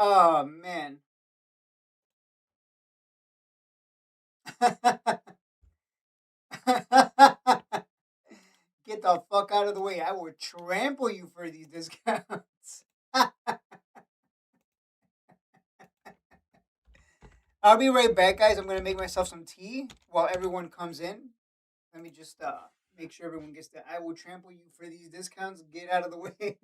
Oh man. Get the fuck out of the way. I will trample you for these discounts. I'll be right back, guys. I'm gonna make myself some tea while everyone comes in. Let me just make sure everyone gets that. I will trample you for these discounts. Get out of the way.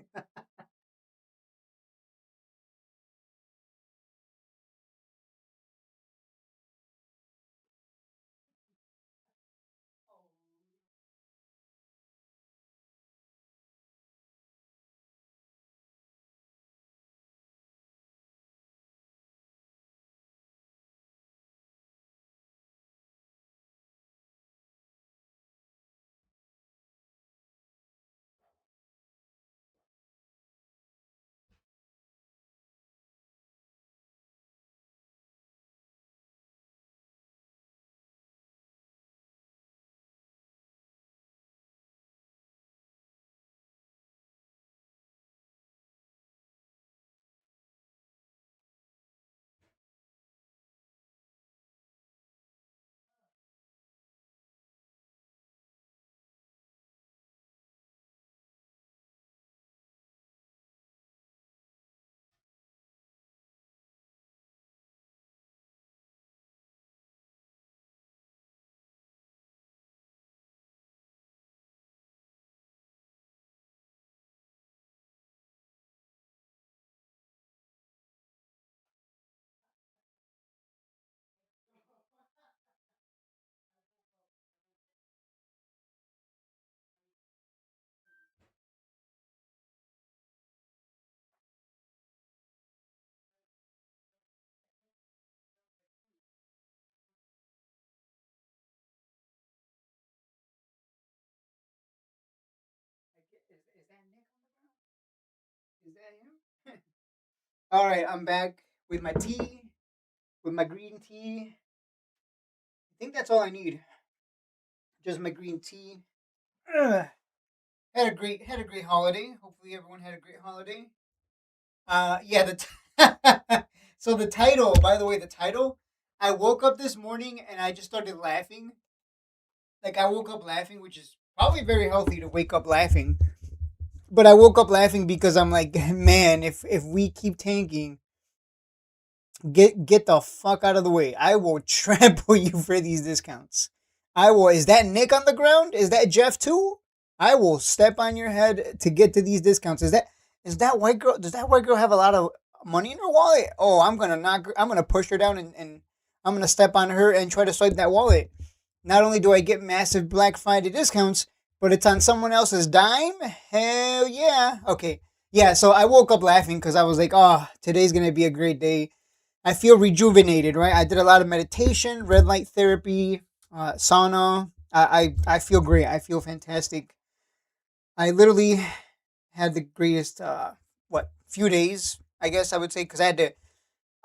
Is that Nick on the ground? Is that him? All right, I'm back with my tea, with my green tea. I think that's all I need. Just my green tea. Ugh. Had a great holiday. Hopefully everyone had a great holiday. Yeah. So the title, by the way, the title. I woke up this morning and I just started laughing. Like I woke up laughing, which is probably very healthy to wake up laughing. But I woke up laughing because I'm like, man, if we keep tanking, get the fuck out of the way. I will trample you for these discounts. I will. Is that Nick on the ground? Is that Jeff too? I will step on your head to get to these discounts. Is that white girl? Does that white girl have a lot of money in her wallet? Oh, I'm gonna knock. I'm gonna push her down and I'm gonna step on her and try to swipe that wallet. Not only do I get massive Black Friday discounts, but it's on someone else's dime. Hell yeah. Okay. Yeah. So I woke up laughing because I was like, oh, today's gonna be a great day. I feel rejuvenated, right? I did a lot of meditation, red light therapy, sauna. I feel great. I feel fantastic. I literally had the greatest few days, I guess I would say, because I had to.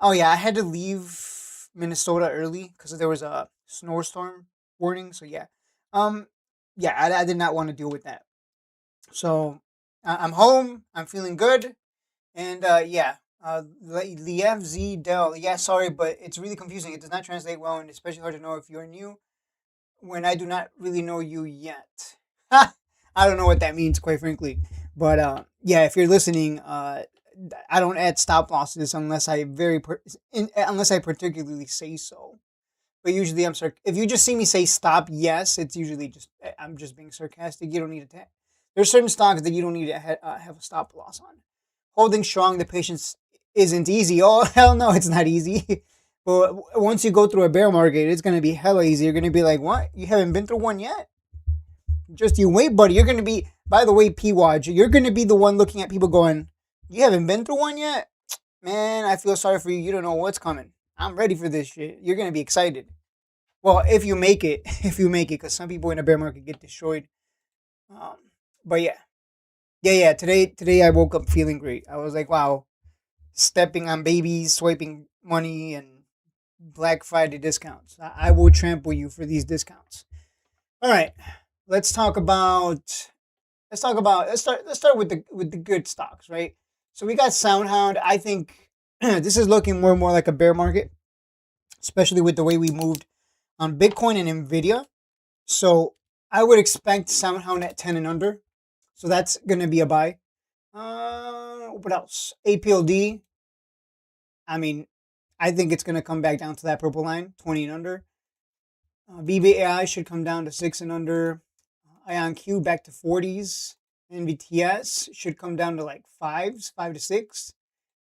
Oh yeah, I had to leave Minnesota early because there was a snowstorm warning. So yeah, um, yeah, I did not want to deal with that. So I'm home. I'm feeling good. And yeah, Liev Z Del. Yeah, sorry, but it's really confusing. It does not translate well, and especially hard to know if you're new when I do not really know you yet. I don't know what that means, quite frankly. But yeah, if you're listening, I don't add stop losses unless unless I particularly say so. But usually if you just see me say stop, yes, it's usually just I'm just being sarcastic. You don't need to. There's certain stocks that you don't need to have a stop loss on. Holding strong the patience isn't easy. Oh hell no, it's not easy. But once you go through a bear market, it's gonna be hella easy. You're gonna be like, what? You haven't been through one yet? Just you wait, buddy. You're gonna be. By the way, P Watch, you're gonna be the one looking at people going, "You haven't been through one yet, man. I feel sorry for you. You don't know what's coming. I'm ready for this shit. You're gonna be excited." Well, if you make it, if you make it, because some people in a bear market get destroyed. Um, but yeah, yeah. Today I woke up feeling great. I was like, wow, stepping on babies, swiping money, and Black Friday discounts. I will trample you for these discounts. All right, let's talk about. Let's start with the good stocks, right? So we got SoundHound. I think This is looking more and more like a bear market, especially with the way we moved on Bitcoin and Nvidia. So I would expect somehow at 10 and under. So that's gonna be a buy. What else? APLD. I mean, I think it's gonna come back down to that purple line, 20 and under. BBAI should come down to 6 and under. IonQ back to 40s. NVTS should come down to like fives, 5 to 6.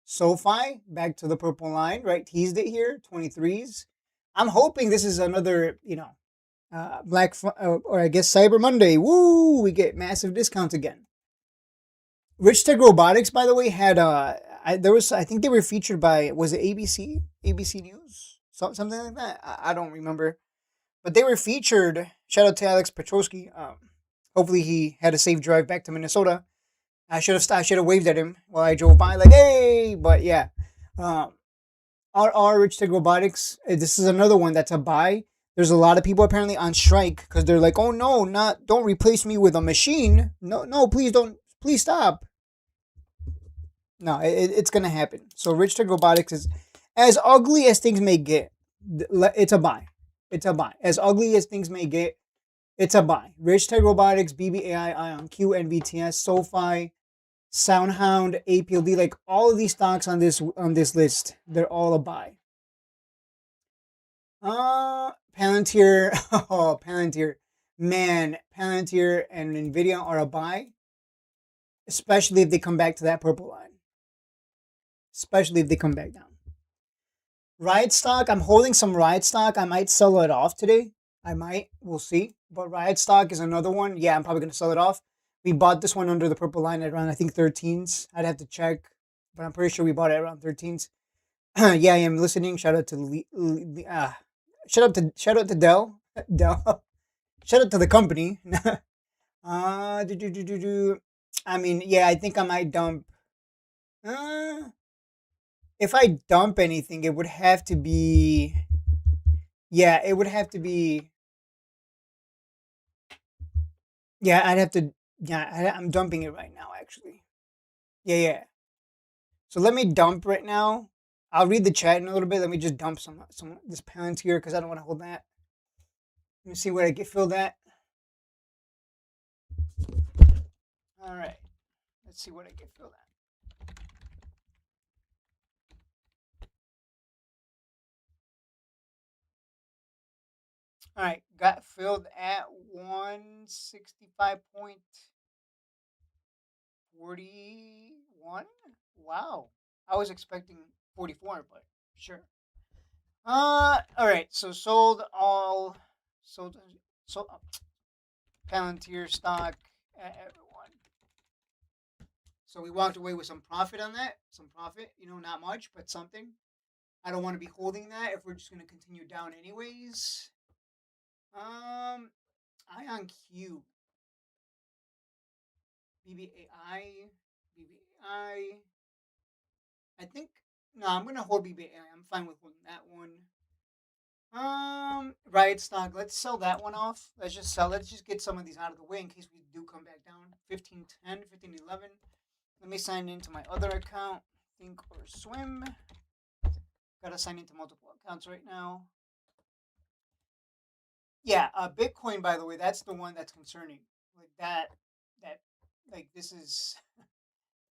SoFi back to the purple line, right? Teased it here, 23s. I'm hoping this is another, or I guess Cyber Monday. Woo! We get massive discounts again. Rich Tech Robotics, by the way, had I think they were featured by, was it ABC News, something like that. I don't remember, but they were featured. Shout out to Alex Petrosky. Hopefully he had a safe drive back to Minnesota. I should have waved at him while I drove by, like, hey. But yeah, um, our Rich Tech Robotics. This is another one that's a buy. There's a lot of people apparently on strike because they're like, oh no, not don't replace me with a machine. No, no, please don't, please stop. No, it's gonna happen. So Rich Tech Robotics is as ugly as things may get. It's a buy. It's a buy. As ugly as things may get, it's a buy. Rich Tech Robotics, BBAI, IonQ, NVTS, SoFi, Soundhound, APLD, like all of these stocks on this list, they're all a buy. Palantir, oh Palantir, man, Palantir and Nvidia are a buy, especially if they come back to that purple line. Especially if they come back down. Riot stock, I'm holding some Riot stock. I might sell it off today. I might. We'll see. But Riot stock is another one. Yeah, I'm probably going to sell it off. We bought this one under the purple line at around, I think, 13s. I'd have to check, but I'm pretty sure we bought it around 13s. Yeah, I am listening. Shout out to Dell. Dell. Shout out to the company. Do, do, do, do, do. I mean, yeah, I think I might dump. Uh, if I dump anything, it would have to be. Yeah, it would have to be. Yeah, I'd have to. Yeah, I'm dumping it right now, actually. Yeah, yeah. So let me dump right now. I'll read the chat in a little bit. Let me just dump some this Palantir because I don't want to hold that. Let me see what I get filled at. All right. Let's see what I get filled at. All right, got filled at 165.41. Wow, I was expecting 44, but sure. All right. So sold, sold Palantir stock at everyone. So we walked away with some profit on that. Some profit, not much, but something. I don't want to be holding that if we're just going to continue down anyways. Ion Q, BBAI, BBAI. I think no, I'm gonna hold BBAI. I'm fine with holding that one. Riot stock. Let's sell that one off. Let's just sell. Let's just get some of these out of the way in case we do come back down. 1510, 1511. Let me sign into my other account. Think or swim. Gotta sign into multiple accounts right now. Yeah, Bitcoin. By the way, that's the one that's concerning. Like that, like this is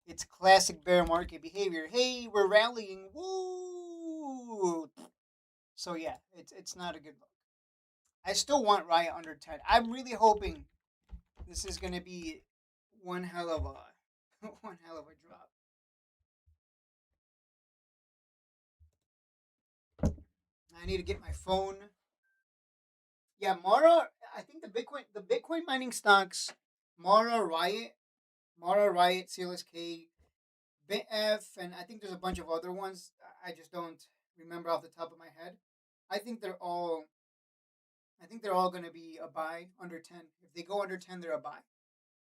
it's classic bear market behavior. Hey, we're rallying. Woo! So yeah, it's not a good look. I still want Riot under 10. I'm really hoping this is gonna be one hell of a one hell of a drop. I need to get my phone. Yeah, Mara. I think the Bitcoin mining stocks, Mara Riot, CLSK, BitF, and I think there's a bunch of other ones. I just don't remember off the top of my head. I think they're all. I think they're all going to be a buy under 10. If they go under 10, they're a buy.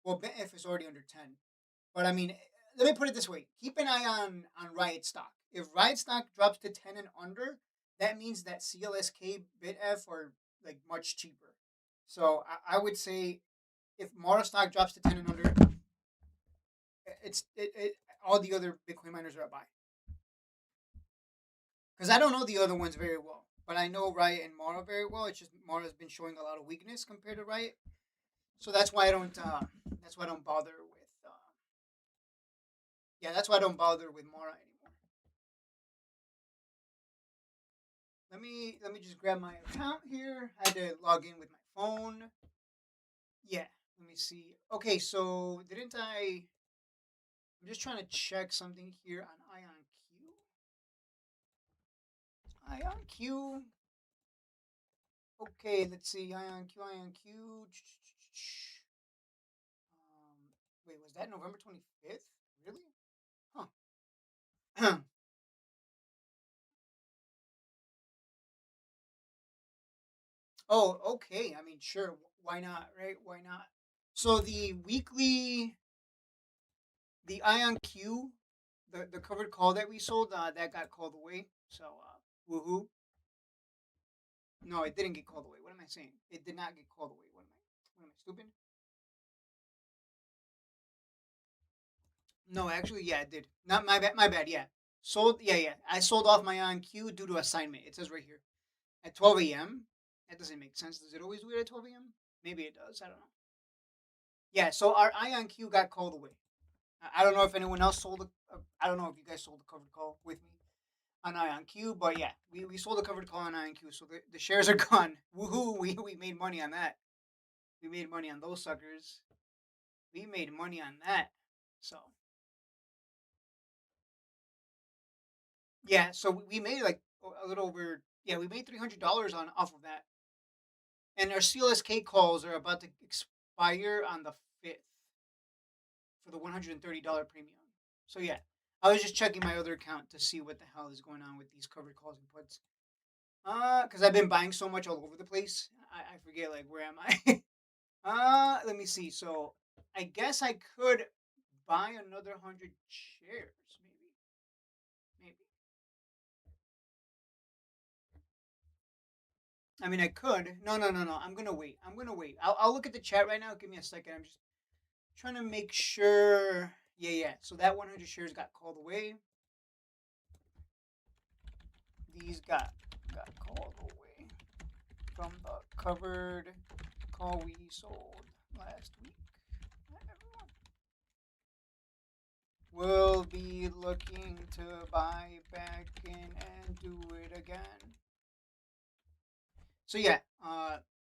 Well, BitF is already under 10. But I mean, let me put it this way: keep an eye on Riot stock. If Riot stock drops to 10 and under, that means that CLSK, BitF are like much cheaper. So I would say if Mara stock drops to 10 and under, all the other Bitcoin miners are a buy. Because I don't know the other ones very well, but I know Riot and Mara very well. It's just Mara's been showing a lot of weakness compared to Riot, so that's why I don't. That's why I don't bother with. Yeah, that's why I don't bother with Mara anymore. Let me just grab my account here. I had to log in with my phone. Yeah, let me see. Okay, so didn't I? I'm just trying to check something here on Ion Q. Ion Q. Okay, let's see. Ion Q. Ion Q. Wait, was that November 25th? Really? Huh. Oh, okay. I mean, sure. Why not? Right? Why not? So the Ion Q, the covered call that we sold, that got called away. So, woohoo. No, it didn't get called away. What am I saying? It did not get called away. What am I stupid? No, actually, yeah, it did. Not my bad. My bad. Yeah, sold. Yeah, yeah. I sold off my Ion Q due to assignment. It says right here at 12 a.m. That doesn't make sense. Does it always do it at 12 a.m.? Maybe it does. I don't know. Yeah, so our Ion Q got called away. I don't know if anyone else sold I don't know if you guys sold the covered call with me on Ion Q, but yeah, we sold the covered call on Ion Q, so the shares are gone. Woohoo! We made money on that. We made money on those suckers. We made money on that. So yeah, so we made like a little over. Yeah, we made $300 on off of that, and our CLSK calls are about to expire on the 5th for the $130 premium. So yeah, I was just checking my other account to see what the hell is going on with these covered calls and puts. Because I've been buying so much all over the place, I forget like where am I? Let me see. So I guess I could buy another 100 shares, maybe, maybe. I mean, I could. No, no, no, no. I'm gonna wait. I'm gonna wait. I'll look at the chat right now. Give me a second. I'm just trying to make sure. Yeah, yeah. So that 100 shares got called away. These got called away from the covered call we sold last week. We'll be looking to buy back in and do it again. So yeah,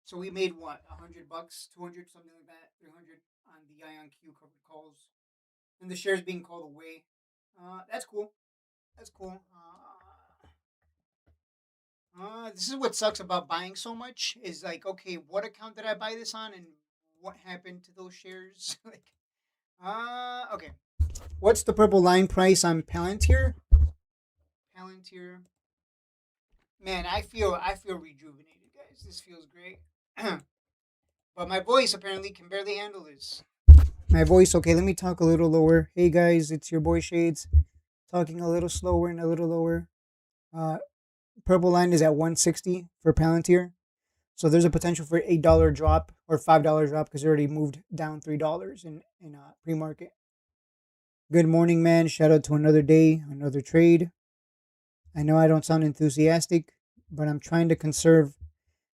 so we made what, $100, 200, something like that, 300 on the Ion Q covered calls, and the shares being called away. That's cool. That's cool. This is what sucks about buying so much is like, okay, what account did I buy this on, and what happened to those shares? Like, okay. What's the purple line price on Palantir? Palantir. Man, I feel rejuvenated, guys. This feels great. But my voice apparently can barely handle this. My voice, okay, let me talk a little lower. Hey guys, it's your boy Shades talking a little slower and a little lower. Uh, purple line is at 160 for Palantir. So there's a potential for $8 drop or $5 drop because it already moved down $3 in pre-market. Good morning, man. Shout out to another day, another trade. I know I don't sound enthusiastic, but I'm trying to conserve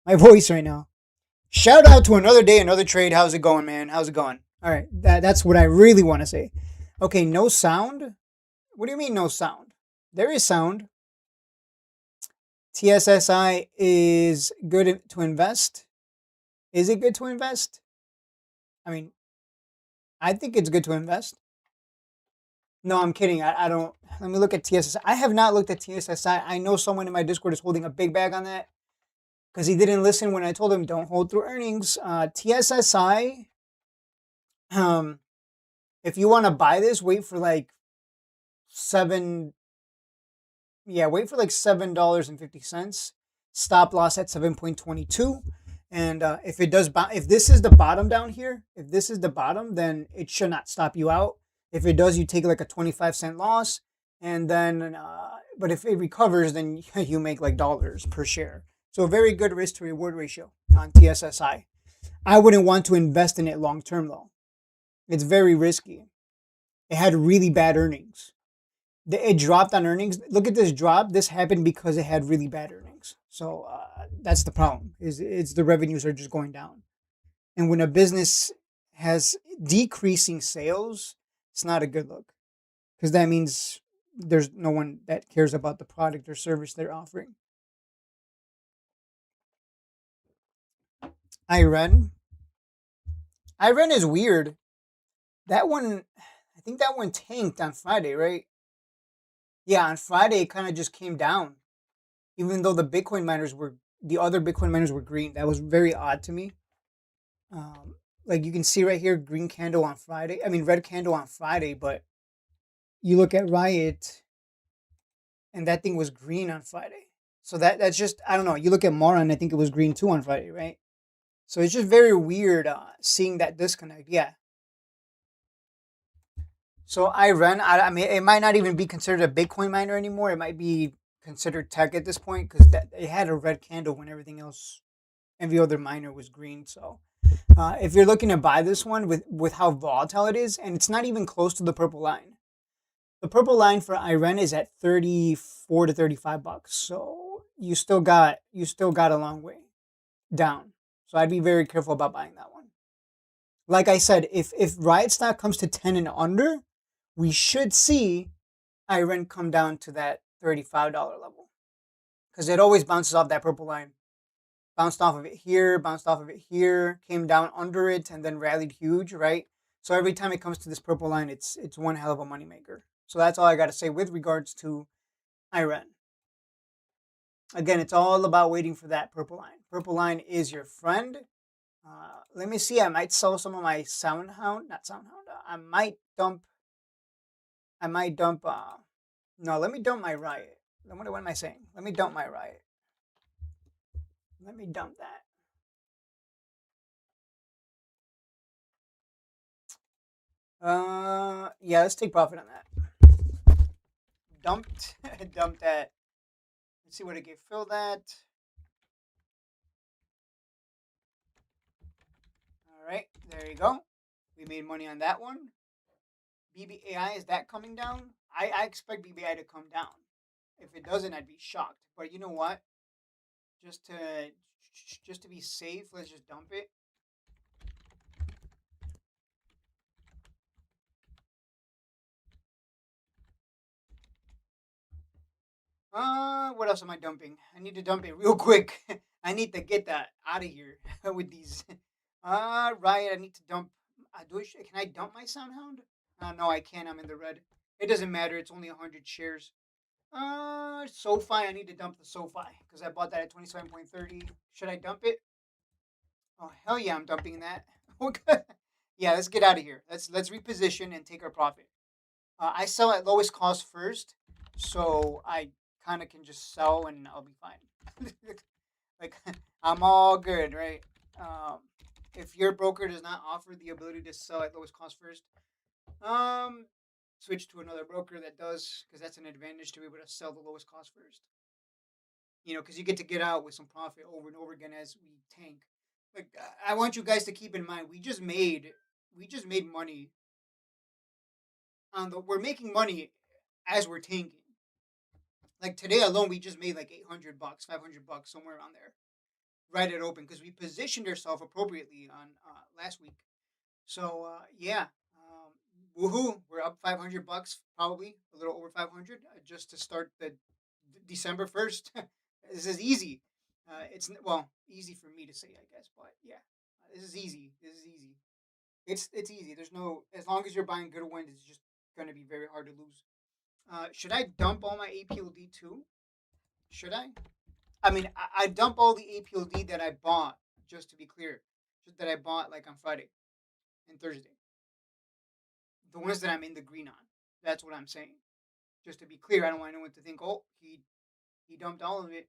my voice right now. Shout out to another day, another trade. How's it going, man? How's it going? All right, that's what I really want to say. Okay, no sound. What do you mean no sound? There is sound. TSSI is good to invest. Is it good to invest? I mean, I think it's good to invest. No, I'm kidding. I don't. Let me look at TSSI. I have not looked at TSSI. I know someone in my Discord is holding a big bag on that because he didn't listen when I told him don't hold through earnings. TSSI, if you want to buy this, wait for like seven. Yeah, wait for like $7.50. Stop loss at 7.22. And if it does, if this is the bottom down here, if this is the bottom, then it should not stop you out. If it does, you take like a 25-cent loss, and then, but if it recovers, then you make like dollars per share. So a very good risk to reward ratio on TSSI. I wouldn't want to invest in it long term though. It's very risky. It had really bad earnings. it dropped on earnings. Look at this drop. This happened because it had really bad earnings. So that's the problem. Is it's the revenues are just going down. And when a business has decreasing sales, it's not a good look because that means there's no one that cares about the product or service they're offering. Iran, Iran is weird. That one, I think that one tanked on Friday, right? Yeah, on Friday it kind of just came down, even though the other Bitcoin miners were green. That was very odd to me. Um, like you can see right here, green candle on Friday. I mean, red candle on Friday, but you look at Riot, and that thing was green on Friday. So that's just I don't know. You look at Mara, and I think it was green too on Friday, right? So it's just very weird seeing that disconnect. Yeah. So I mean, it might not even be considered a Bitcoin miner anymore. It might be considered tech at this point because it had a red candle when everything else, every other miner was green. So if you're looking to buy this one with how volatile it is, and it's not even close to the purple line. The purple line for Iran is at 34 to 35 bucks. So you still got a long way down. So I'd be very careful about buying that one. Like I said, if Riot stock comes to 10 and under, we should see Iran come down to that $35 level because it always bounces off that purple line. Bounced off of it here, bounced off of it here, came down under it, and then rallied huge, right? So every time it comes to this purple line, it's one hell of a moneymaker. So that's all I got to say with regards to Iran. Again, it's all about waiting for that purple line. Purple line is your friend. Let me see. I might sell some of my Soundhound, not Soundhound. I might dump. I might dump. No, let me dump my Riot. What am I saying? Let me dump my Riot. Let me dump that. Yeah, let's take profit on that. Dumped, dumped that. Let's see what it gave Phil that. All right, there you go. We made money on that one. BBAI, is that coming down? I expect BBI to come down. If it doesn't, I'd be shocked. But you know what? Just to just to be safe, let's just dump it. What else am I dumping? I need to dump it real quick. I need to get that out of here with these. Riot. I need to dump. Can I dump my Soundhound? No, I can't. I'm in the red. It doesn't matter. It's only 100 shares. SoFi. I need to dump the SoFi because I bought that at 27.30. Should I dump it? Oh hell yeah, I'm dumping that. Okay. Yeah, let's get out of here. Let's reposition and take our profit. I sell at lowest cost first, so I kind of can just sell and I'll be fine. Like I'm all good, right? Um, if your broker does not offer the ability to sell at lowest cost first, um, switch to another broker that does, because that's an advantage to be able to sell the lowest cost first. Because you get to get out with some profit over and over again as we tank. Like I want you guys to keep in mind, we just made money on the. We're making money as we're tanking. Like today alone, we just made like 800 bucks, 500 bucks, somewhere around there, right at open because we positioned ourselves appropriately on last week. So yeah, woohoo! We're up 500 bucks, probably a little over 500, just to start the December 1st. This is easy. It's well easy for me to say, I guess, but yeah, this is easy. This is easy. It's easy. There's no as long as you're buying good wind, it's just going to be very hard to lose. Should I dump all my APLD too? Should I? I mean, I dump all the APLD that I bought. Just to be clear, just that I bought like on Friday and Thursday. The ones that I'm in the green on. That's what I'm saying. Just to be clear, I don't want anyone to think, oh, he dumped all of it.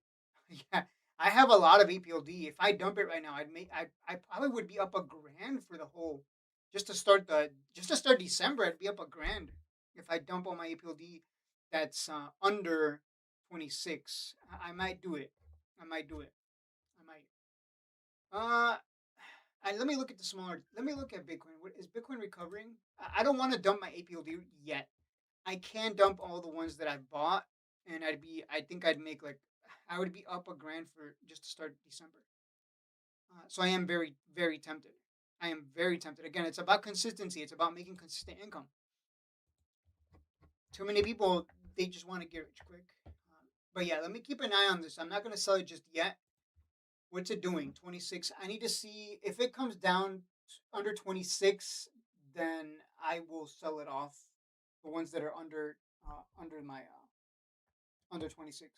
Yeah, I have a lot of APLD. If I dump it right now, I probably would be up a grand for the whole just to start December. I'd be up a grand if I dump all my APLD. That's under 26. I might do it. I might do it. I might. Uh, let me look at the smaller. Let me look at Bitcoin. What is Bitcoin recovering? I don't want to dump my APLD yet. I can dump all the ones that I bought, and I think I'd make like, I would be up a grand for just to start December. So I am very, very tempted. I am very tempted. Again, it's about consistency. It's about making consistent income. Too many people, they just want to get rich quick. But yeah, let me keep an eye on this. I'm not gonna sell it just yet. What's it doing? 26. I need to see if it comes down under 26. Then I will sell it off. The ones that are under my under 26.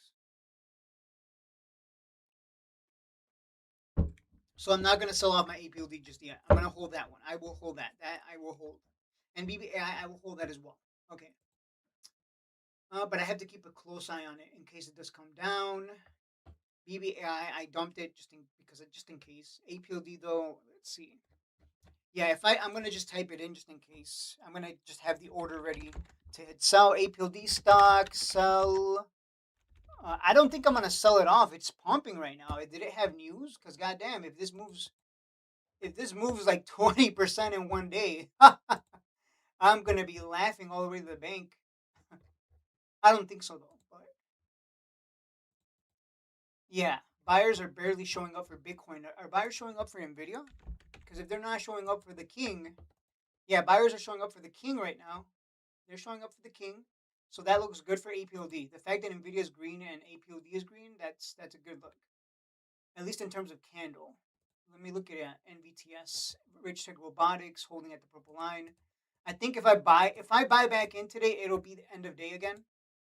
So I'm not gonna sell off my APLD just yet. I'm gonna hold that one. I will hold that. That I will hold. And BBAI, I will hold that as well. Okay. But I have to keep a close eye on it in case it does come down. BBAI, I dumped it just in case. APLD though, let's see. Yeah, if I'm gonna just type it in just in case. I'm gonna just have the order ready to hit sell APLD stock, sell. I don't think I'm gonna sell it off. It's pumping right now. Did it have news? Cause goddamn, if this moves like 20% in one day, I'm gonna be laughing all the way to the bank. I don't think so though. But yeah, buyers are barely showing up for Bitcoin. Are buyers showing up for Nvidia? Because if they're not showing up for the king, yeah, buyers are showing up for the king right now. They're showing up for the king. So that looks good for APLD. The fact that Nvidia is green and APLD is green, that's a good look. At least in terms of candle. Let me look at NVTS, Rich Tech Robotics holding at the purple line. I think if I buy back in today, it'll be the end of day again.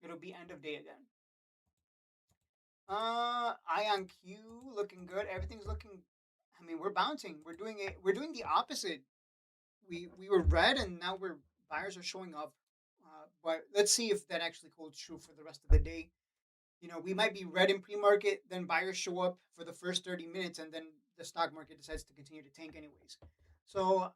It'll be end of day again. Ion Q looking good. Everything's looking. I mean, we're bouncing. We're doing it. We're doing the opposite. We were red, and now we're buyers are showing up. But let's see if that actually holds true for the rest of the day. We might be red in pre-market, then buyers show up for the first 30 minutes, and then the stock market decides to continue to tank anyways. So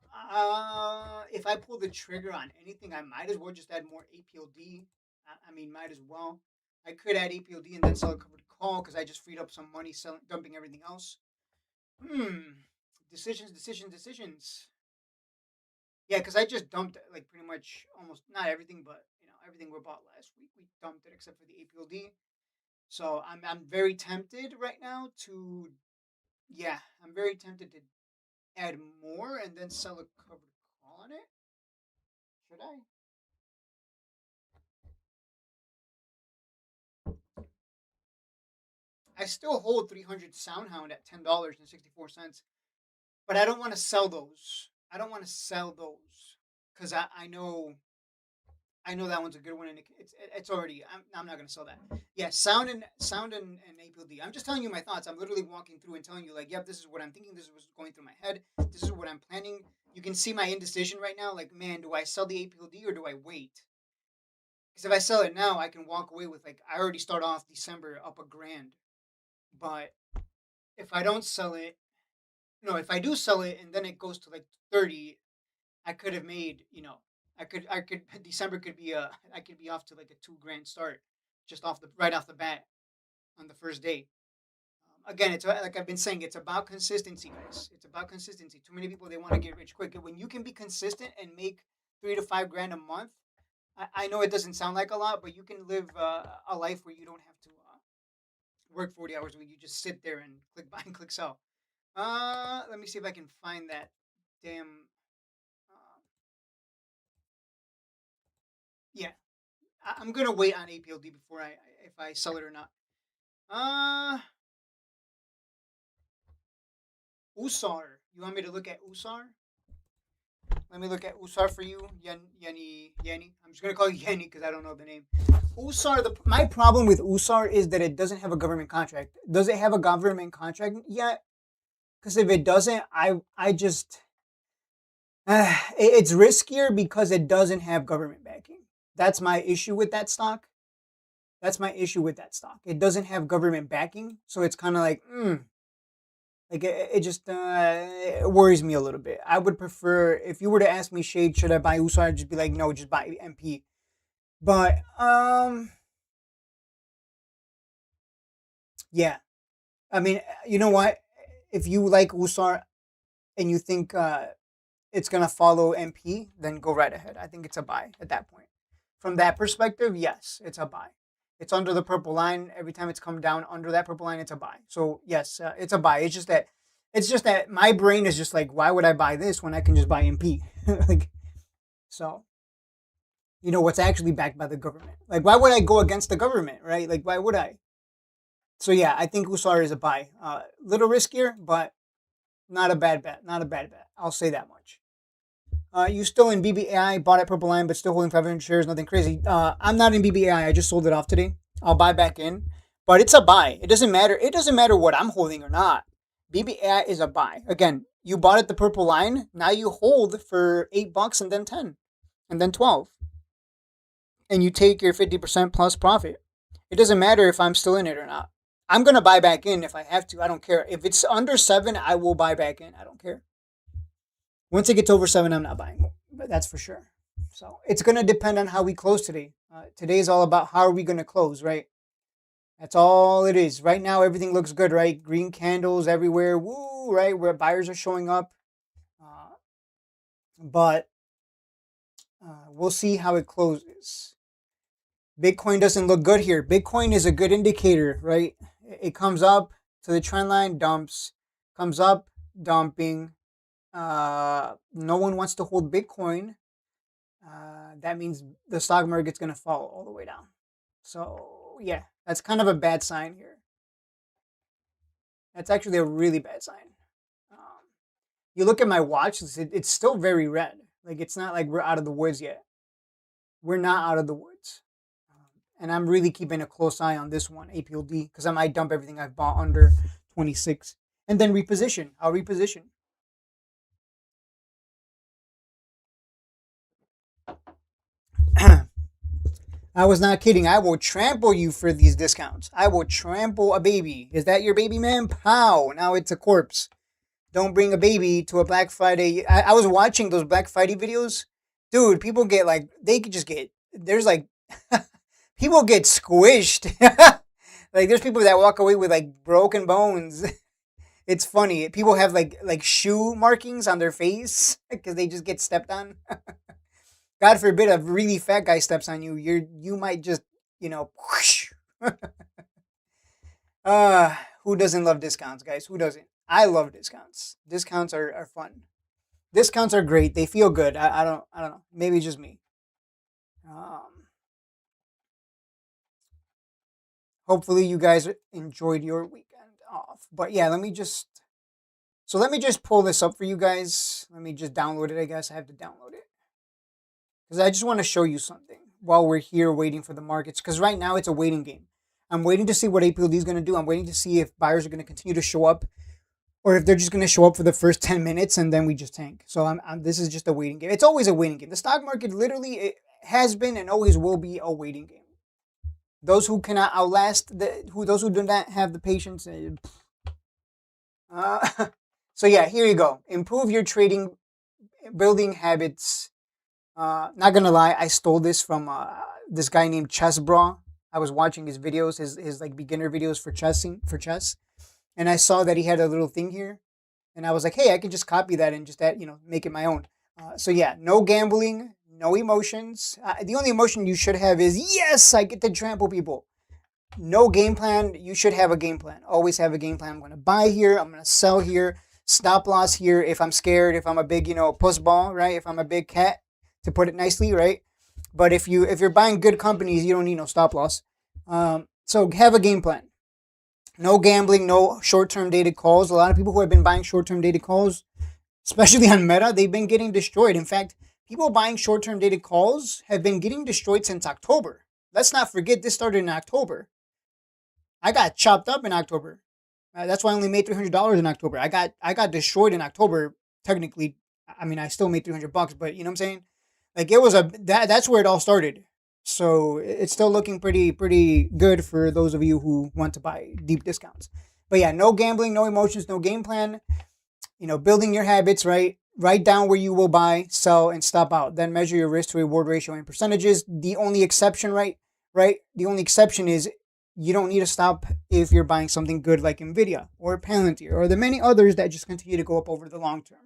if I pull the trigger on anything, I might as well just add more APLD. I mean, might as well. I could add APLD and then sell a covered call because I just freed up some money selling, dumping everything else. Decisions, decisions, decisions. Yeah, because I just dumped like pretty much almost not everything, but everything we bought last week. We dumped it except for the APLD. So I'm very tempted right now to, yeah, I'm very tempted to add more and then sell a covered call on it. Should I? I still hold 300 Soundhound at $10.64, but I don't want to sell those. I don't want to sell those because I know that one's a good one, and it's already. I'm not gonna sell that. Yeah, sound and APLD. I'm just telling you my thoughts. I'm literally walking through and telling you like, yep, this is what I'm thinking. This is what's going through my head. This is what I'm planning. You can see my indecision right now. Like, man, do I sell the APLD or do I wait? Because if I sell it now, I can walk away with like I already start off December up a grand. But if I don't sell it, no, if I do sell it and then it goes to like 30, I could have made, I could December could be I could be off to like a 2 grand start, just off the right off the bat on the first day. Again, it's like I've been saying, it's about consistency, guys. It's about consistency. Too many people they want to get rich quick. When you can be consistent and make 3 to 5 grand a month, I know it doesn't sound like a lot, but you can live a life where you don't have to work 40 hours a week. You just sit there and click buy and click sell. Let me see if I can find that damn. Uh, yeah, I'm gonna wait on APLD before I if I sell it or not. Uh, Usar. You want me to look at Usar? Let me look at Usar for you, Yenny. I'm just gonna call you Yenny because I don't know the name. Usar. My problem with Usar is that it doesn't have a government contract. Does it have a government contract yet? Because if it doesn't, I just it's riskier because it doesn't have government backing. That's my issue with that stock. That's my issue with that stock. It doesn't have government backing, so it's kind of like it just it worries me a little bit. I would prefer if you were to ask me, Shade, should I buy USAR? I'd just be like, no, just buy MP. But yeah. I mean, you know what? If you like USAR and you think it's gonna follow MP, then go right ahead. I think it's a buy at that point. from that perspective, yes, it's a buy. It's under the purple line. Every time it's come down under that purple line, it's a buy. So yes, it's a buy. It's just that my brain is just like, why would I buy this when I can just buy MP? Like, so what's actually backed by the government. Like, why would I go against the government, right? Like, why would I? So yeah, I think Usar is a buy. Little riskier, but not a bad bet. Not a bad bet. I'll say that much. You still in BBAI, bought at Purple Line, but still holding 500 shares, nothing crazy. I'm not in BBAI. I just sold it off today. I'll buy back in, but it's a buy. It doesn't matter. It doesn't matter what I'm holding or not. BBAI is a buy. Again, you bought at the Purple Line. Now you hold for $8 and then 10 and then 12. And you take your 50% plus profit. It doesn't matter if I'm still in it or not. I'm going to buy back in if I have to. I don't care. If it's under 7, I will buy back in. I don't care. Once it gets over 7, I'm not buying. But that's for sure. So it's going to depend on how we close today. Today is all about how are we going to close, right? That's all it is. Right now, everything looks good, right? Green candles everywhere. Woo, right? Where buyers are showing up. But we'll see how it closes. Bitcoin doesn't look good here. Bitcoin is a good indicator, right? It comes up to the trend line, dumps, comes up, dumping. No one wants to hold Bitcoin. That means the stock market's going to fall all the way down. So, yeah, that's kind of a bad sign here. That's actually a really bad sign. You look at my watch, it's still very red. Like, it's not like we're out of the woods yet. We're not out of the woods. And I'm really keeping a close eye on this one, APLD, because I might dump everything I've bought under 26 and then reposition. I'll reposition. I was not kidding. I will trample you for these discounts. I will trample a baby. Is that your baby, man? Pow. Now it's a corpse. Don't bring a baby to a Black Friday. I was watching those Black Friday videos. Dude, people get like, they could just get, there's like, people get squished. Like, there's people that walk away with like broken bones. It's funny. People have like shoe markings on their face because they just get stepped on. God forbid a really fat guy steps on you. You might just, whoosh. Who doesn't love discounts, guys? Who doesn't? I love discounts. Discounts are fun. Discounts are great. They feel good. I don't know. Maybe just me. Hopefully you guys enjoyed your weekend off. But yeah, let me just pull this up for you guys. Let me just download it, I guess. I have to download it. Because I just want to show you something while we're here waiting for the markets. Because right now it's a waiting game. I'm waiting to see what APLD is going to do. I'm waiting to see if buyers are going to continue to show up. Or if they're just going to show up for the first 10 minutes and then we just tank. So this is just a waiting game. It's always a waiting game. The stock market literally it has been and always will be a waiting game. Those who cannot outlast, those who do not have the patience. So yeah, here you go. Improve your trading, building habits. Not gonna lie, I stole this from this guy named Chess Bra. I was watching his videos, his like beginner videos for chess, and I saw that he had a little thing here, and I was like, hey, I could just copy that and just make it my own. So yeah, no gambling, no emotions. The only emotion you should have is, yes, I get to trample people. No game plan. You should have a game plan. Always have a game plan. I'm going to buy here. I'm going to sell here. Stop loss here if I'm scared, if I'm a big, puss ball, right? If I'm a big cat, to put it nicely, right? But if you're buying good companies, you don't need no stop loss. So have a game plan. No gambling, no short-term dated calls. A lot of people who have been buying short-term dated calls, especially on Meta, they've been getting destroyed. In fact, people buying short-term dated calls have been getting destroyed since October. Let's not forget this started in October. I got chopped up in October. That's why I only made $300 in October. I got destroyed in October. Technically, I mean, I still made $300, but you know what I'm saying? Like, it was that's where it all started. So it's still looking pretty good for those of you who want to buy deep discounts. But yeah, no gambling, no emotions, no game plan. Building your habits, right? Write down where you will buy, sell, and stop out. Then measure your risk to reward ratio in percentages. The only exception, right? The only exception is you don't need to stop if you're buying something good like Nvidia or Palantir or the many others that just continue to go up over the long term.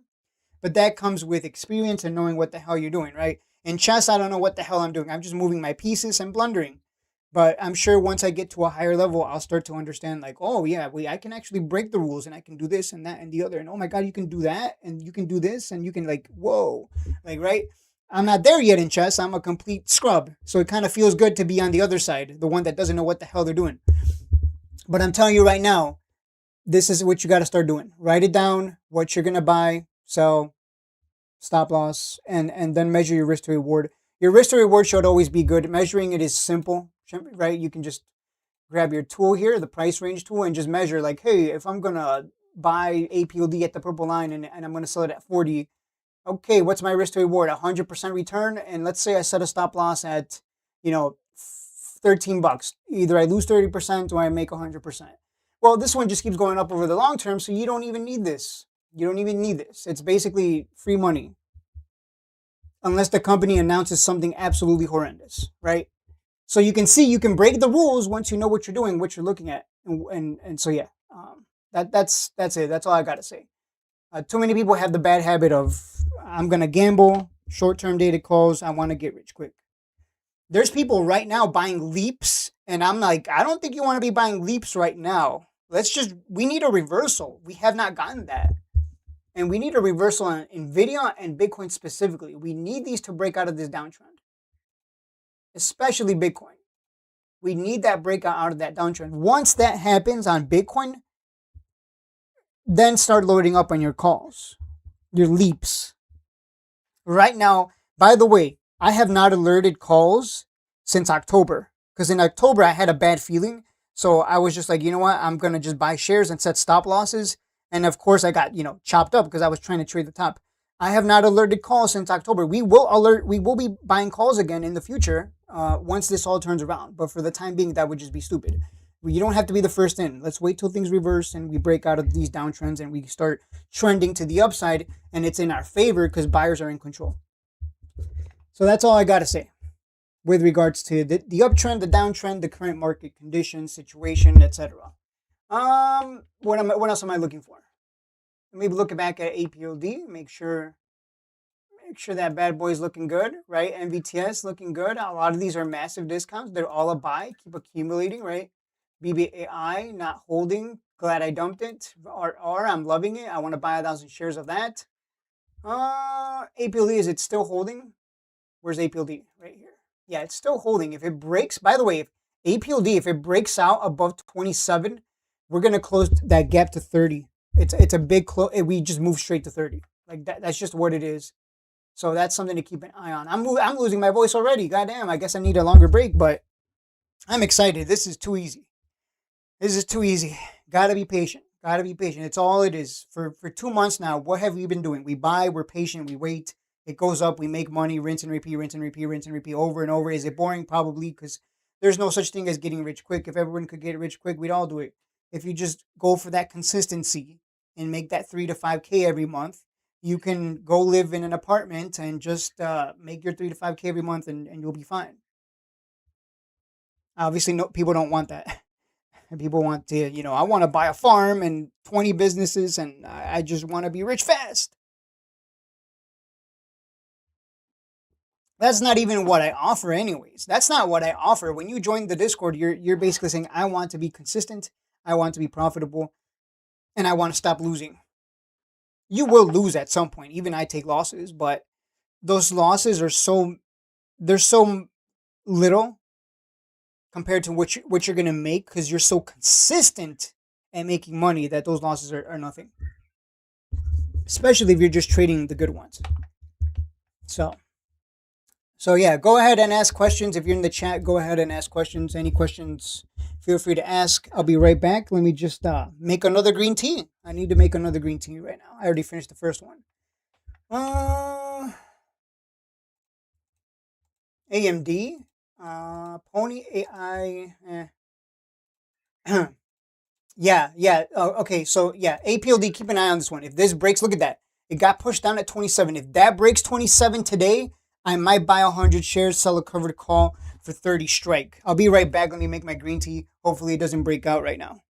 But that comes with experience and knowing what the hell you're doing, right? In chess, I don't know what the hell I'm doing. I'm just moving my pieces and blundering. But I'm sure once I get to a higher level, I'll start to understand like, oh yeah, I can actually break the rules and I can do this and that and the other. And oh my god, you can do that and you can do this and you can like, whoa, like right. I'm not there yet in chess. I'm a complete scrub. So it kind of feels good to be on the other side, the one that doesn't know what the hell they're doing. But I'm telling you right now, this is what you got to start doing. Write it down, what you're going to buy, sell, stop loss, and then measure your risk to reward. Your risk to reward should always be good. Measuring it is simple, right? You can just grab your tool here, the price range tool, and just measure like, hey, if I'm going to buy APOD at the purple line and I'm going to sell it at 40, okay, what's my risk to reward? 100% return. And let's say I set a stop loss at, you know, 13 bucks. Either I lose 30% or I make 100%. Well, this one just keeps going up over the long term, so you don't even need this. You don't even need this. It's basically free money. Unless the company announces something absolutely horrendous, right? So you can see, you can break the rules once you know what you're doing, what you're looking at. And so, yeah, that's it. That's all I got to say. Too many people have the bad habit of, I'm going to gamble, short-term dated calls, I want to get rich quick. There's people right now buying leaps, and I'm like, I don't think you want to be buying leaps right now. We need a reversal. We have not gotten that. And we need a reversal on Nvidia and Bitcoin specifically. We need these to break out of this downtrend, especially Bitcoin. We need that breakout out of that downtrend. Once that happens on Bitcoin, then start loading up on your calls, your leaps. Right now, by the way, I have not alerted calls since October. Because in October, I had a bad feeling. So I was just like, you know what? I'm going to just buy shares and set stop losses. And of course, I got, chopped up because I was trying to trade the top. I have not alerted calls since October. We will be buying calls again in the future once this all turns around. But for the time being, that would just be stupid. You don't have to be the first in. Let's wait till things reverse and we break out of these downtrends and we start trending to the upside and it's in our favor because buyers are in control. So that's all I got to say with regards to the uptrend, the downtrend, the current market conditions, situation, etc. What else am I looking for? Maybe looking back at APOD, make sure that bad boy is looking good, right? MVTS looking good. A lot of these are massive discounts. They're all a buy. Keep accumulating, right? BBAI not holding. Glad I dumped it. RR, I'm loving it. I want to buy 1,000 shares of that. APLD, is it still holding? Where's APLD? Right here. Yeah, it's still holding. If it breaks, by the way, if APLD, if it breaks out above 27, we're going to close that gap to 30. It's a big close. We just move straight to 30. Like that's just what it is. So that's something to keep an eye on. I'm losing my voice already. Goddamn, I guess I need a longer break, but I'm excited. This is too easy. This is too easy. Gotta be patient. Gotta be patient. It's all it is. For 2 months now, what have we been doing? We buy, we're patient, we wait. It goes up, we make money, rinse and repeat, rinse and repeat, rinse and repeat over and over. Is it boring? Probably, because there's no such thing as getting rich quick. If everyone could get rich quick, we'd all do it. If you just go for that consistency and make that 3 to 5K every month, you can go live in an apartment and just make your 3 to 5K every month and you'll be fine. Obviously, no, people don't want that. People want to, I want to buy a farm and 20 businesses and I just want to be rich fast. That's not even what I offer anyways. That's not what I offer. When you join the Discord, you're basically saying, I want to be consistent, I want to be profitable, and I want to stop losing. You will lose at some point. Even I take losses, but those losses are they're so little compared to what you're going to make because you're so consistent at making money that those losses are nothing. Especially if you're just trading the good ones. So yeah, go ahead and ask questions. If you're in the chat, go ahead and ask questions. Any questions, feel free to ask. I'll be right back. Let me just make another green tea. I need to make another green tea right now. I already finished the first one. AMD, Pony AI. Yeah. Okay, so yeah, APLD, keep an eye on this one. If this breaks, look at that. It got pushed down at 27. If that breaks 27 today, I might buy 100 shares, sell a covered call for 30 strike. I'll be right back. Let me make my green tea. Hopefully it doesn't break out right now.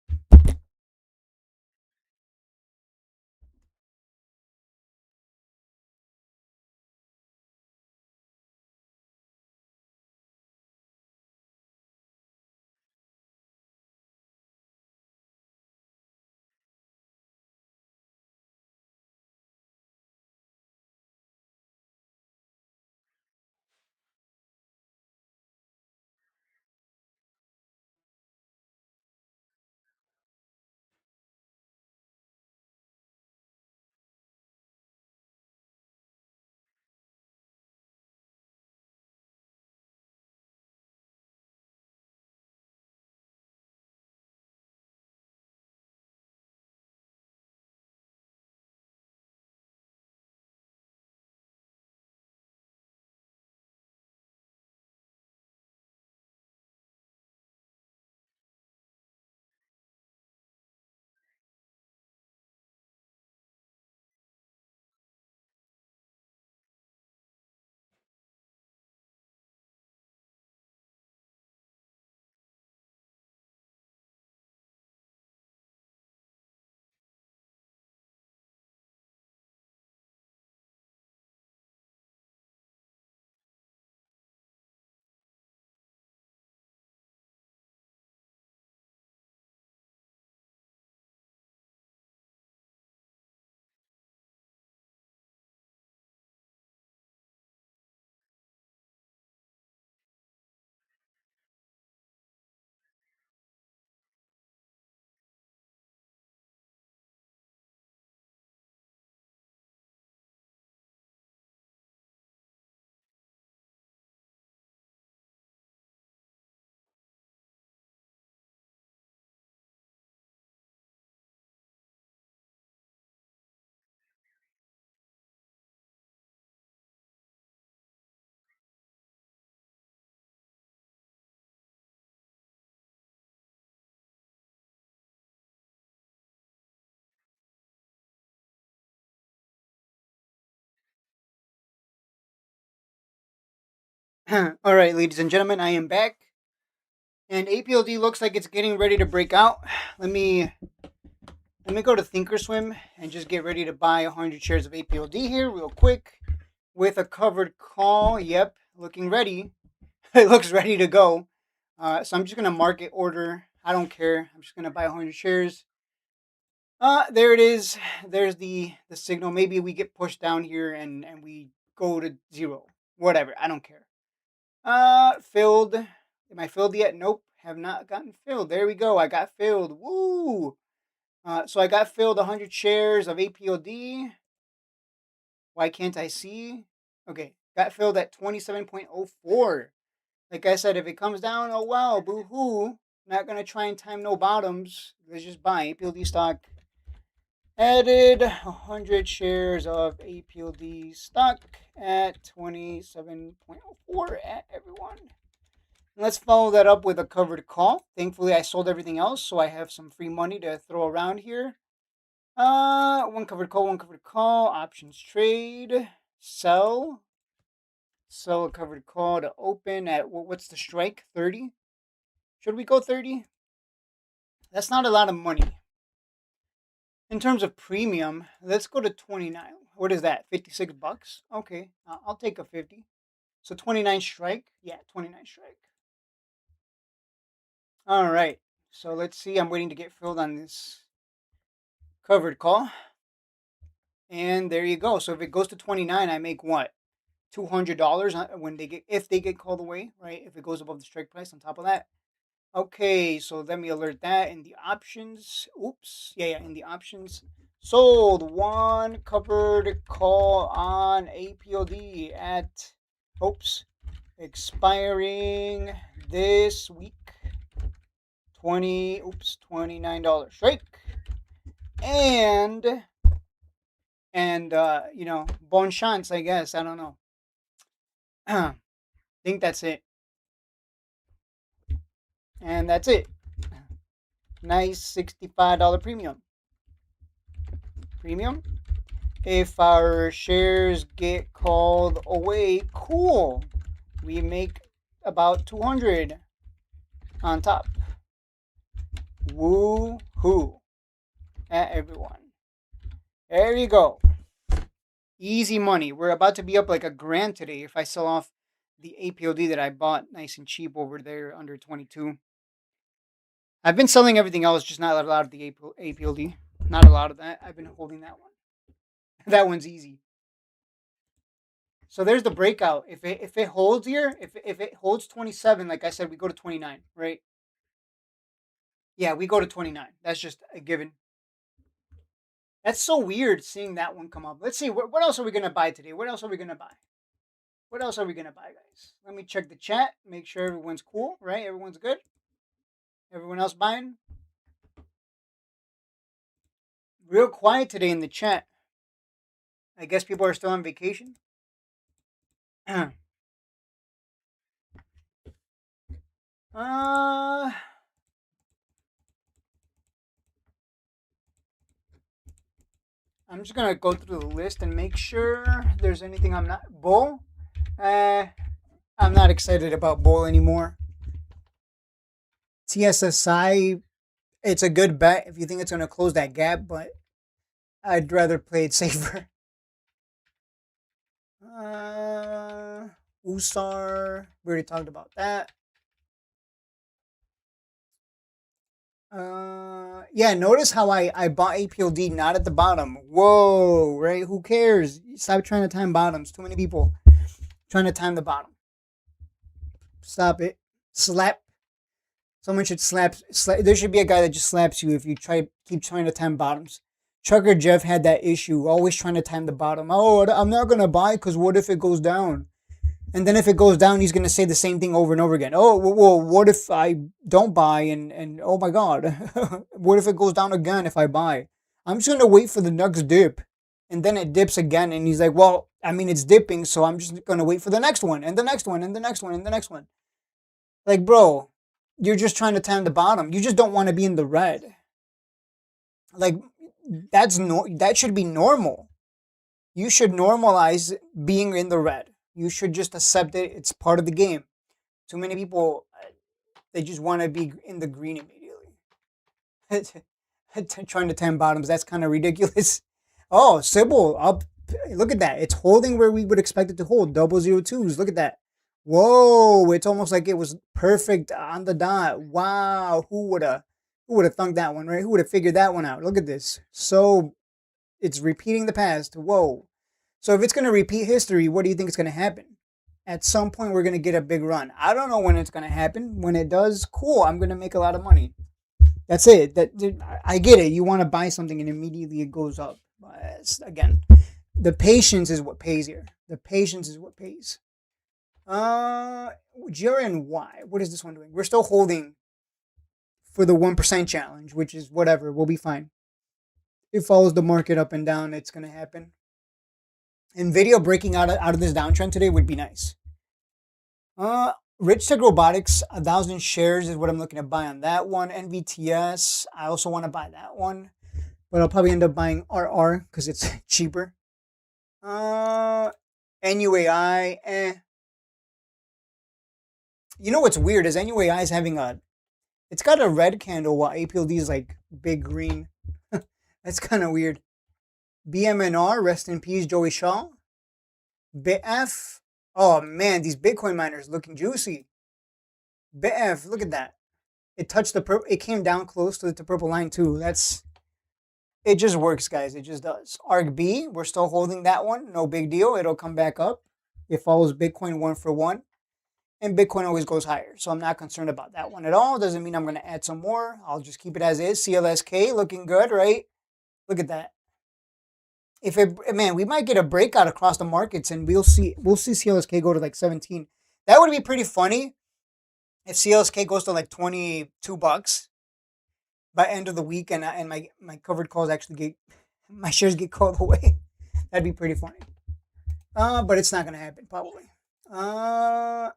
All right, ladies and gentlemen, I am back, and APLD looks like it's getting ready to break out. Let me let me go to Thinkorswim and just get ready to buy 100 shares of APLD here, real quick, with a covered call. Yep, looking ready. It looks ready to go. So I'm just gonna market order. I don't care. I'm just gonna buy 100 shares. There it is. There's the signal. Maybe we get pushed down here and we go to zero. Whatever. I don't care. Filled. Am I filled yet? Nope. Have not gotten filled. There we go. I got filled. Woo! So I got filled 100 shares of APOD. Why can't I see? Okay. Got filled at 27.04. Like I said, if it comes down, oh well, boo hoo. Not gonna try and time no bottoms. Let's just buy APLD stock. Added 100 shares of APLD stock at 27.04 at everyone. Let's follow that up with a covered call. Thankfully, I sold everything else, so I have some free money to throw around here. One covered call, options trade, sell a covered call to open at, what's the strike? 30? Should we go 30? That's not a lot of money. In terms of premium, let's go to 29. What is that? 56 bucks? Okay, I'll take a 50. So 29 strike? Yeah, 29 strike. All right. So let's see. I'm waiting to get filled on this covered call. And there you go. So if it goes to 29, I make what? $200 when if they get called away, right? If it goes above the strike price on top of that. Okay, so let me alert that in the options. Oops. Yeah, in the options. Sold one covered call on APOD at, oops, expiring this week. $29 strike. And bon chance, I guess. I don't know. Think that's it. And that's it. Nice $65 premium. If our shares get called away, cool. We make about 200 on top. Woo hoo at everyone. There you go. Easy money. We're about to be up like $1,000 today if I sell off the APOD that I bought nice and cheap over there under 22. I've been selling everything else, just not a lot of the APOD. Not a lot of that. I've been holding that one. That one's easy. So there's the breakout. If it holds here, if it holds 27, like I said, we go to 29, right? Yeah, we go to 29. That's just a given. That's so weird seeing that one come up. Let's see, what else are we going to buy today? What else are we going to buy? What else are we going to buy, guys? Let me check the chat. Make sure everyone's cool, right? Everyone's good? Everyone else buying? Real quiet today in the chat. I guess people are still on vacation. I'm just gonna go through the list and make sure there's anything I'm not. Bull? I'm not excited about Bull anymore. TSSI, it's a good bet if you think it's gonna close that gap, but I'd rather play it safer. Usar, we already talked about that. Yeah, notice how I bought APOD not at the bottom. Whoa, right? Who cares? Stop trying to time bottoms. Too many people trying to time the bottom. Stop it. Slap. Someone should slap. There should be a guy that just slaps you if you keep trying to time bottoms. Trucker Jeff had that issue, always trying to time the bottom. Oh, I'm not gonna buy because what if it goes down? And then if it goes down, he's gonna say the same thing over and over again. Oh, well, what if I don't buy? And oh my God, what if it goes down again if I buy? I'm just gonna wait for the next dip, and then it dips again. And he's like, well, I mean, it's dipping, so I'm just gonna wait for the next one, and the next one, and the next one, and the next one. Like, bro, you're just trying to time the bottom. You just don't want to be in the red. Like, that should be normal. You should normalize being in the red. You should just accept it. It's part of the game. Too many people, they just want to be in the green immediately. Trying to 10 bottoms, that's kind of ridiculous. Oh, Sybil, up. Look at that. It's holding where we would expect it to hold. 002s. Look at that. Whoa, it's almost like it was perfect on the dot. Wow, who would have thunk that one, right? Who would have figured that one out? Look at this. So it's repeating the past. Whoa. So if it's going to repeat history, what do you think is going to happen? At some point, we're going to get a big run. I don't know when it's going to happen. When it does, cool. I'm going to make a lot of money. That's it. I get it. You want to buy something and immediately it goes up. Again, the patience is what pays here. The patience is what pays. GRNY. What is this one doing? We're still holding for the 1% challenge, which is whatever. We'll be fine. It follows the market up and down. It's going to happen. Nvidia breaking out of this downtrend today would be nice. Rich Tech Robotics, 1,000 shares is what I'm looking to buy on that one. NVTS, I also want to buy that one. But I'll probably end up buying RR because it's cheaper. NUAI, You know what's weird is NUAI is having it's got a red candle while APLD is like big green. That's kind of weird. BMNR, rest in peace, Joey Shaw. BF, oh man, these Bitcoin miners looking juicy. BF, look at that. It touched it came down close to the purple line too. It just works, guys. It just does. ARCB, we're still holding that one. No big deal. It'll come back up. It follows Bitcoin 1-for-1. And Bitcoin always goes higher. So I'm not concerned about that one at all. Doesn't mean I'm going to add some more. I'll just keep it as is. CLSK looking good, right? Look at that. We might get a breakout across the markets and we'll see CLSK go to like 17. That would be pretty funny if CLSK goes to like $22 by end of the week and my covered calls actually my shares get called away. That'd be pretty funny. But it's not gonna happen probably. No.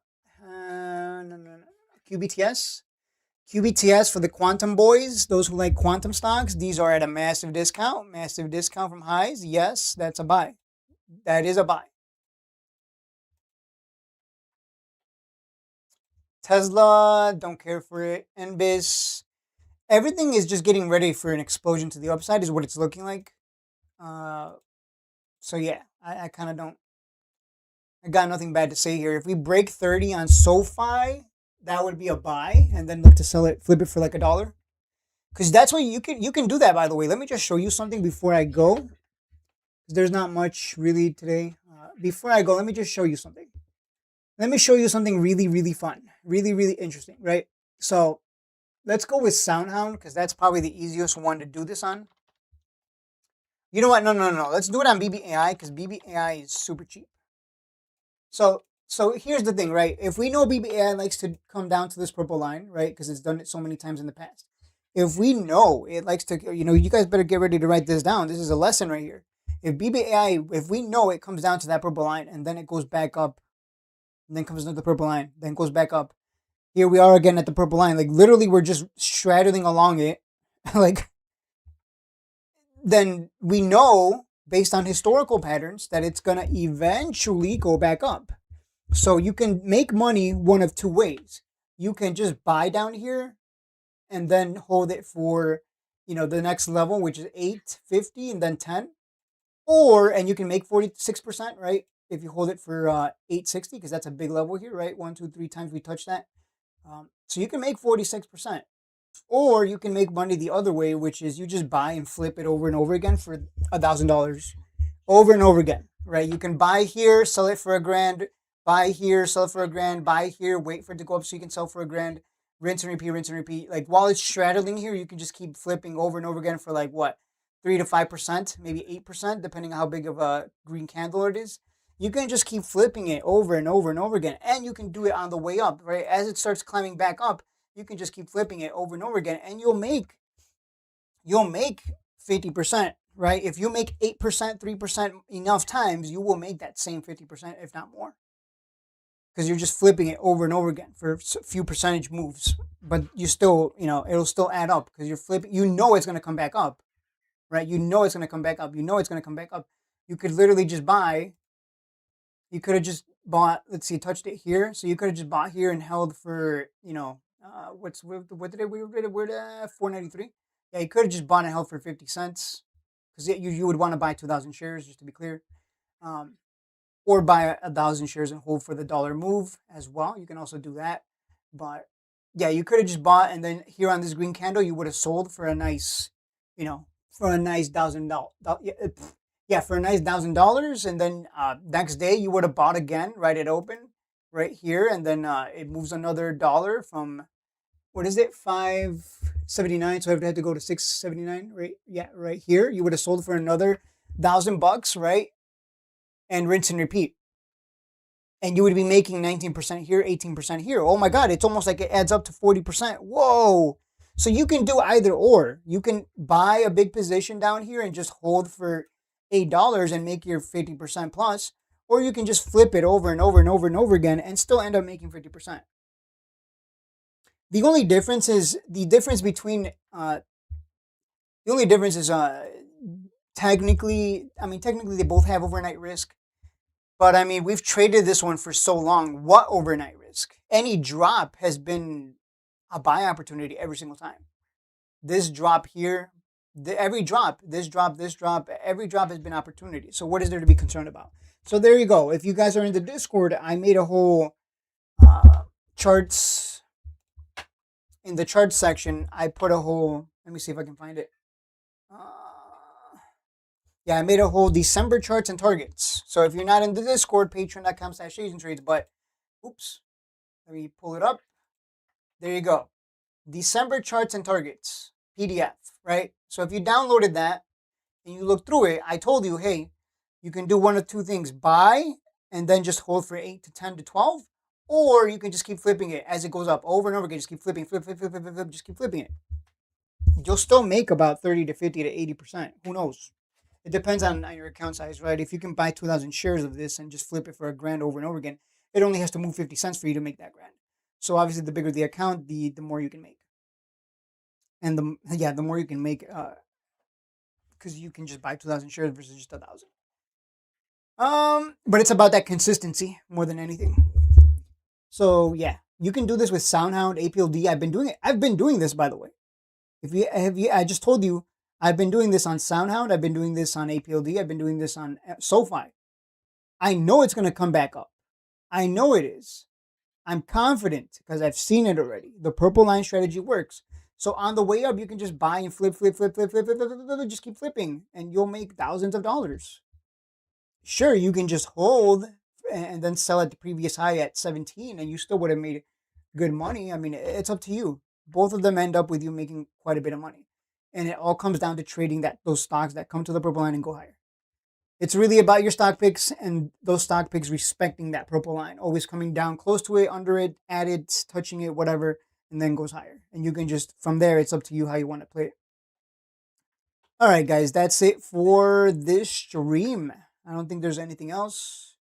QBTS for the quantum boys, those who like quantum stocks, these are at a massive discount from highs. Yes, that's a buy. That is a buy. Tesla, don't care for it. NBIS, everything is just getting ready for an explosion to the upside is what it's looking like. So yeah, I kind of don't. I got nothing bad to say here. If we break 30 on SoFi, that would be a buy, and then look to sell it, flip it for like $1. Because that's what you can do that, by the way. Let me just show you something before I go. There's not much really today. Before I go, let me just show you something. Let me show you something really, really fun. Really, really interesting, right? So let's go with SoundHound because that's probably the easiest one to do this on. You know what? No. Let's do it on BBAI because BBAI is super cheap. So here's the thing, right? If we know BBAI likes to come down to this purple line, right? Because it's done it so many times in the past. If we know it likes to, you guys better get ready to write this down. This is a lesson right here. If we know it comes down to that purple line and then it goes back up, and then comes into the purple line, then goes back up. Here we are again at the purple line. Like literally we're just straddling along it. Like, then we know based on historical patterns that it's going to eventually go back up. So you can make money one of two ways. You can just buy down here and then hold it for, the next level, which is 850 and then 10. And you can make 46%, right? If you hold it for 860, because that's a big level here, right? 1, 2, 3 times we touch that. So you can make 46%. Or you can make money the other way, which is you just buy and flip it over and over again for $1,000 over and over again, right? You can buy here, sell it for $1,000, buy here, sell it for $1,000, buy here, wait for it to go up so you can sell for $1,000, rinse and repeat. Like while it's straddling here, you can just keep flipping over and over again for like what, 3 to 5%, maybe 8%, depending on how big of a green candle it is. You can just keep flipping it over and over and over again, and you can do it on the way up, right? As it starts climbing back up, you can just keep flipping it over and over again, and you'll make 50%, right? If you make 8%, 3% enough times, you will make that same 50%, if not more. Because you're just flipping it over and over again for a few percentage moves. But you still, it'll still add up because you're flipping. It's going to come back up, right? It's going to come back up. You could literally just buy, You could have just bought. Let's see, touched it here. So you could have just bought here and held for what did it we're 493. Yeah, you could have just bought and held for 50 cents because you would want to buy 2,000 shares just to be clear. Um, or buy 1,000 shares and hold for the dollar move as well. You can also do that. But yeah, you could have just bought and then here on this green candle, you would have sold for a nice, for a nice $1,000. Yeah, for a nice $1,000. And then next day you would have bought again, right? It open right here. And then it moves another dollar from, what is it? 579. So I would have to go to 679, right? Yeah, right here. You would have sold for another $1,000, right? And rinse and repeat. And you would be making 19% here, 18% here. Oh my God, it's almost like it adds up to 40%. Whoa. So you can do either or. You can buy a big position down here and just hold for $8 and make your 50% plus, or you can just flip it over and over and over and over again and still end up making 50%. The only difference is technically, technically they both have overnight risk. But I mean, we've traded this one for so long. What overnight risk? Any drop has been a buy opportunity every single time. This drop here, every drop, this drop, every drop has been opportunity. So what is there to be concerned about? So there you go. If you guys are in the Discord, I made a whole charts. In the charts section, I put a whole, let me see if I can find it. Yeah, I made a whole December charts and targets. So if you're not in the Discord, patreon.com/AsianTrades, but oops, let me pull it up. There you go. December charts and targets, PDF, right? So if you downloaded that and you look through it, I told you, hey, you can do one of two things: buy and then just hold for 8 to 10 to 12, or you can just keep flipping it as it goes up over and over again. Just keep flipping, flip, just keep flipping it. You'll still make about 30 to 50 to 80%. Who knows? It depends on your account size, right? If you can buy 2,000 shares of this and just flip it for a grand over and over again, it only has to move 50 cents for you to make that grand. So obviously, the bigger the account, the more you can make, and the more you can make, because you can just buy 2,000 shares versus just 1,000. But it's about that consistency more than anything. So yeah, you can do this with SoundHound, APLD. I've been doing it. I've been doing this, by the way. I just told you. I've been doing this on SoundHound. I've been doing this on APLD. I've been doing this on SoFi. I know it's going to come back up. I know it is. I'm confident because I've seen it already. The purple line strategy works. So on the way up, you can just buy and flip, just keep flipping, and you'll make thousands of dollars. Sure, you can just hold and then sell at the previous high at 17, and you still would have made good money. I mean, it's up to you. Both of them end up with you making quite a bit of money. And it all comes down to trading those stocks that come to the purple line and go higher. It's really about your stock picks and those stock picks respecting that purple line, always coming down close to it, under it, at it, touching it, whatever, and then goes higher. And you can just, from there, it's up to you how you want to play it. All right, guys, that's it for this stream. I don't think there's anything else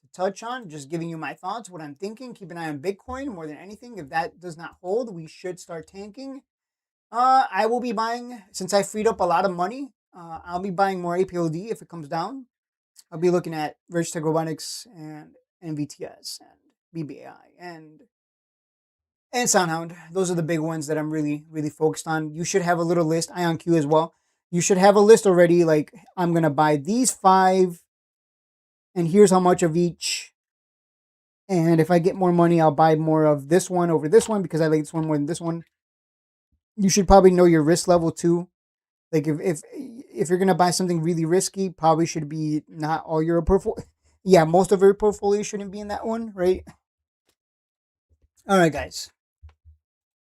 to touch on. Just giving you my thoughts, what I'm thinking. Keep an eye on Bitcoin more than anything. If that does not hold, we should start tanking. I will be buying, since I freed up a lot of money, I'll be buying more APOD if it comes down. I'll be looking at Vertech Robotics and NVTS and BBAI and SoundHound. Those are the big ones that I'm really, really focused on. You should have a little list, IonQ as well. You should have a list already, like, I'm going to buy these 5, and here's how much of each. And if I get more money, I'll buy more of this one over this one because I like this one more than this one. You should probably know your risk level too. Like if you're gonna buy something really risky, probably should be not all your portfolio. Yeah, most of your portfolio shouldn't be in that one, right? All right, guys.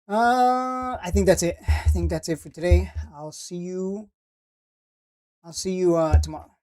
I think that's it. I think that's it for today. I'll see you tomorrow.